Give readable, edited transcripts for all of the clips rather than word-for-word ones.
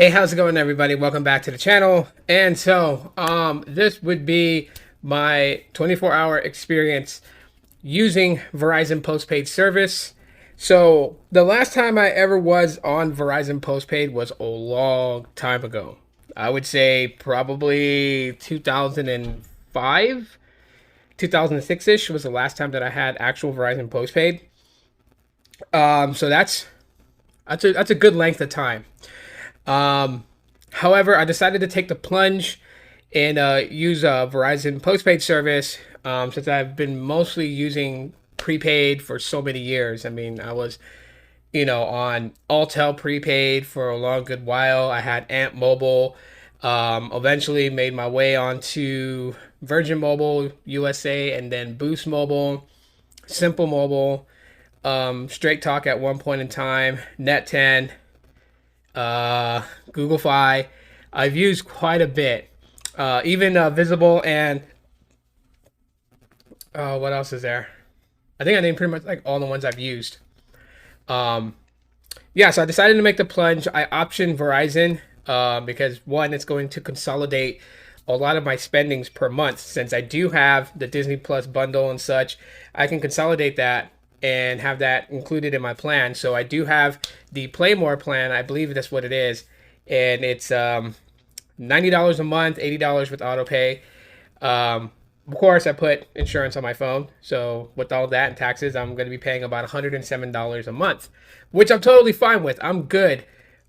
Hey, how's it going, everybody? Welcome back to the channel. And so, this would be my 24-hour experience using Verizon postpaid service. So, the last time I ever was on Verizon postpaid was a long time ago. I would say probably 2005, 2006-ish was the last time that I had actual Verizon postpaid. So that's a good length of time. Um, However, I decided to take the plunge and use a Verizon postpaid service since I've been mostly using prepaid for so many years. I mean, I was, on Alltel prepaid for a long good while. I had Amp Mobile. Eventually made my way onto Virgin Mobile USA and then Boost Mobile, Simple Mobile, Straight Talk at one point in time, Net 10, Google Fi. I've used quite a bit, even Visible and what else is there? I think I named pretty much like all the ones I've used. Um, yeah, so I decided to make the plunge. I optioned Verizon because one, it's going to consolidate a lot of my spendings per month since I do have the Disney Plus bundle and such. I can consolidate that and have that included in my plan. So I do have the Play More plan. I believe that's what it is, and it's $90 a month, $80 with auto pay. Of course, I put insurance on my phone, so with all that and taxes, I'm going to be paying about $107 a month, which I'm totally fine with. I'm good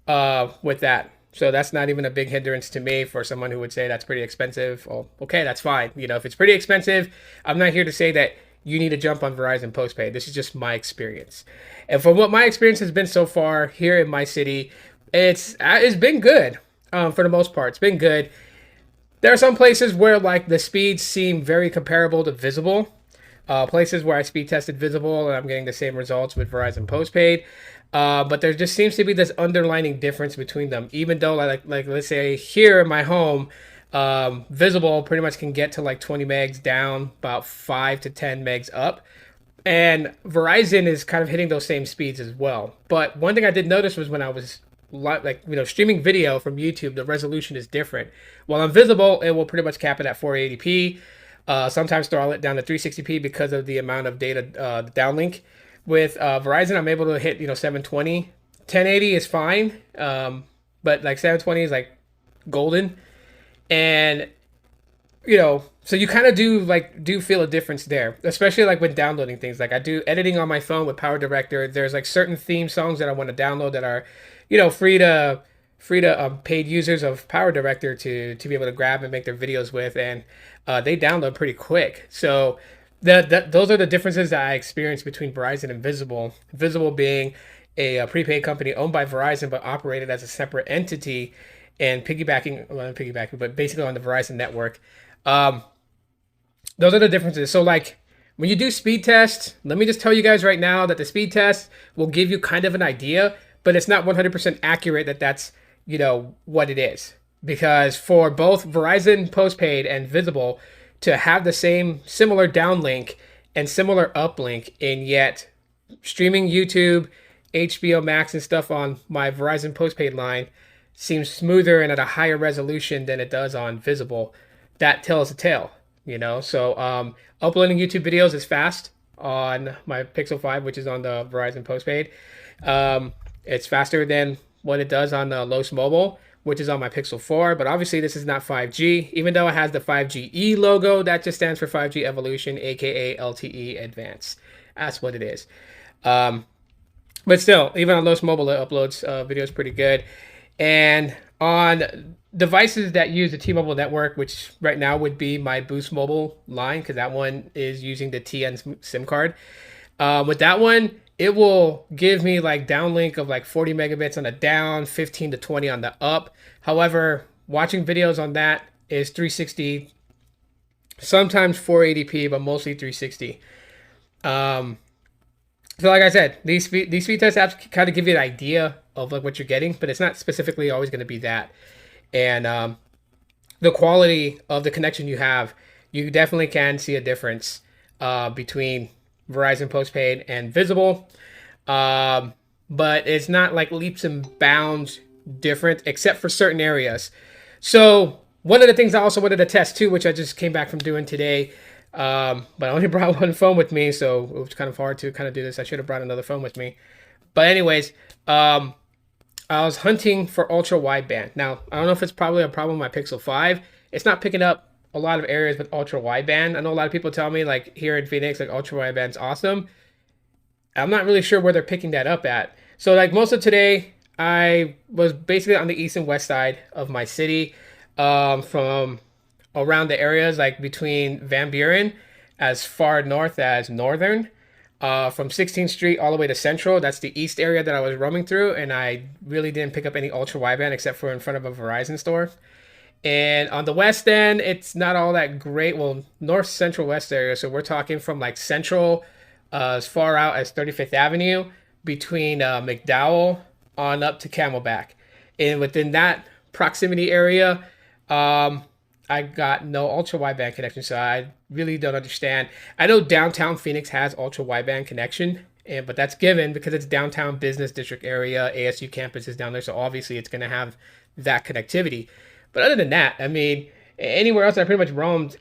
with that. So that's not even a big hindrance to me for someone who would say that's pretty expensive. Well, okay, that's fine. If it's pretty expensive, I'm not here to say that you need to jump on Verizon postpaid. This is just my experience. And from what my experience has been so far here in my city, it's been good for the most part. It's been good. There are some places where like the speeds seem very comparable to Visible. Places where I speed tested Visible and I'm getting the same results with Verizon postpaid. But there just seems to be this underlining difference between them. Even though like let's say here in my home, Visible pretty much can get to like 20 megs down, about 5 to 10 megs up. And Verizon is kind of hitting those same speeds as well. But one thing I did notice was when I was streaming video from YouTube, the resolution is different. While on Visible, it will pretty much cap it at 480p. Sometimes throttle it down to 360p because of the amount of data downlink. With Verizon, I'm able to hit 720. 1080 is fine, but like 720 is like golden. And so you kind of do feel a difference there, especially like when downloading things. Like I do editing on my phone with Power Director. There's like certain theme songs that I want to download that are free to paid users of Power Director to be able to grab and make their videos with, and they download pretty quick. So those are the differences that I experienced between Verizon and Visible. Visible being a prepaid company owned by Verizon but operated as a separate entity and not piggybacking, but basically on the Verizon network. Those are the differences. So like when you do speed tests, let me just tell you guys right now that the speed test will give you kind of an idea, but it's not 100% accurate that that's what it is. Because for both Verizon postpaid and Visible to have the similar downlink and similar uplink, and yet streaming YouTube, HBO Max and stuff on my Verizon postpaid line seems smoother and at a higher resolution than it does on Visible. That tells a tale, So uploading YouTube videos is fast on my Pixel 5, which is on the Verizon postpaid. It's faster than what it does on the Los Mobile, which is on my Pixel 4. But obviously this is not 5G. Even though it has the 5GE logo, that just stands for 5G Evolution, aka LTE Advanced. That's what it is. But still, even on Los Mobile, it uploads videos pretty good. And on devices that use the T-Mobile network, which right now would be my Boost Mobile line, because that one is using the TN SIM card. With that one, it will give me like downlink of like 40 megabits on the down, 15 to 20 on the up. However, watching videos on that is 360, sometimes 480p, but mostly 360. So like I said, these speed test apps kind of give you an idea of like what you're getting, but it's not specifically always going to be that. And the quality of the connection you have, you definitely can see a difference between Verizon postpaid and Visible. But it's not like leaps and bounds different, except for certain areas. So one of the things I also wanted to test too, which I just came back from doing today, but I only brought one phone with me, so it was kind of hard to kind of do this. I should have brought another phone with me. But anyways, I was hunting for ultra wideband. Now, I don't know if it's probably a problem with my Pixel 5. It's not picking up a lot of areas with ultra wideband. I know a lot of people tell me, like, here in Phoenix, like, ultra wideband's awesome. I'm not really sure where they're picking that up at. So, like, most of today, I was basically on the east and west side of my city, from around the areas, like, between Van Buren as far north as Northern. From 16th Street all the way to Central. That's the east area that I was roaming through, and I really didn't pick up any ultra wideband except for in front of a Verizon store. And on the west end, it's not all that great. Well, north, central, west area. So we're talking from like Central, as far out as 35th Avenue, between McDowell on up to Camelback. And within that proximity area, I got no ultra wideband connection, so I really don't understand. I know downtown Phoenix has ultra wideband connection, but that's given because it's downtown business district area. ASU campus is down there, so obviously it's going to have that connectivity. But other than that, I mean, anywhere else I pretty much roamed,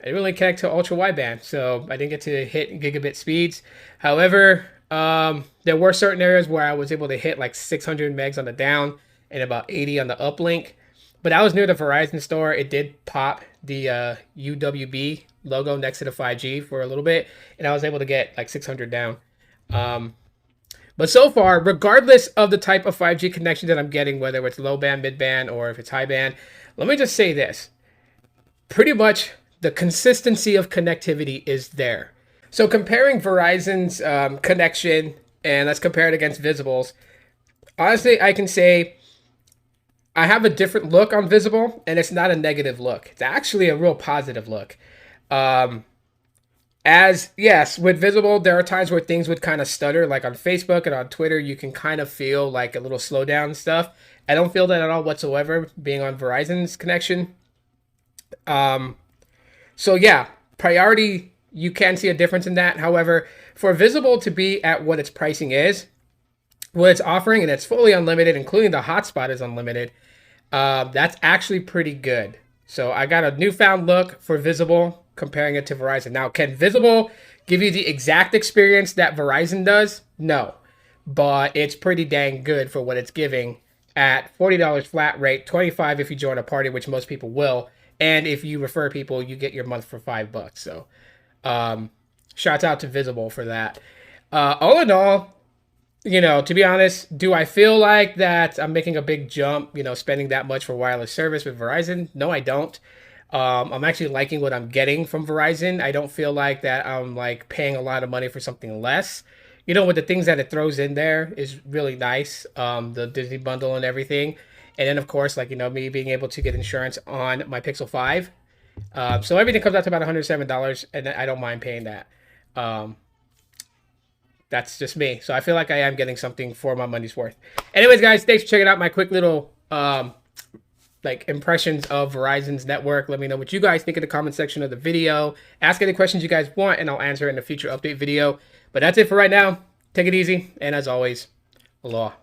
I didn't really connect to ultra wideband, so I didn't get to hit gigabit speeds. However, there were certain areas where I was able to hit like 600 megs on the down and about 80 on the uplink. But I was near the Verizon store. It did pop the UWB logo next to the 5G for a little bit, and I was able to get like 600 down. But so far, regardless of the type of 5G connection that I'm getting, whether it's low band, mid band, or if it's high band, let me just say this. Pretty much the consistency of connectivity is there. So comparing Verizon's connection, and let's compare it against Visible's, honestly, I can say I have a different look on Visible, and it's not a negative look. It's actually a real positive look. Yes, with Visible, there are times where things would kind of stutter, like on Facebook and on Twitter, you can kind of feel like a little slowdown and stuff. I don't feel that at all whatsoever being on Verizon's connection. So yeah, priority, you can see a difference in that. However, for Visible to be at what its pricing is, what it's offering, and it's fully unlimited, including the hotspot is unlimited, that's actually pretty good. So I got a newfound look for Visible comparing it to Verizon. Now, can Visible give you the exact experience that Verizon does? No, but it's pretty dang good for what it's giving at $40 flat rate, $25 if you join a party, which most people will, and if you refer people, you get your month for $5. So, shouts out to Visible for that. All in all, you know, to be honest, do I feel like that I'm making a big jump, you know, spending that much for wireless service with Verizon? No, I don't. I'm actually liking what I'm getting from Verizon. I don't feel like that I'm like paying a lot of money for something less. You know, with the things that it throws in there is really nice. The Disney bundle and everything. And then, of course, like, you know, me being able to get insurance on my Pixel 5. So everything comes out to about $107, and I don't mind paying that. That's just me. So I feel like I am getting something for my money's worth. Anyways, guys, thanks for checking out my quick little like impressions of Verizon's network. Let me know what you guys think in the comment section of the video. Ask any questions you guys want, and I'll answer in a future update video. But that's it for right now. Take it easy, and as always, aloha.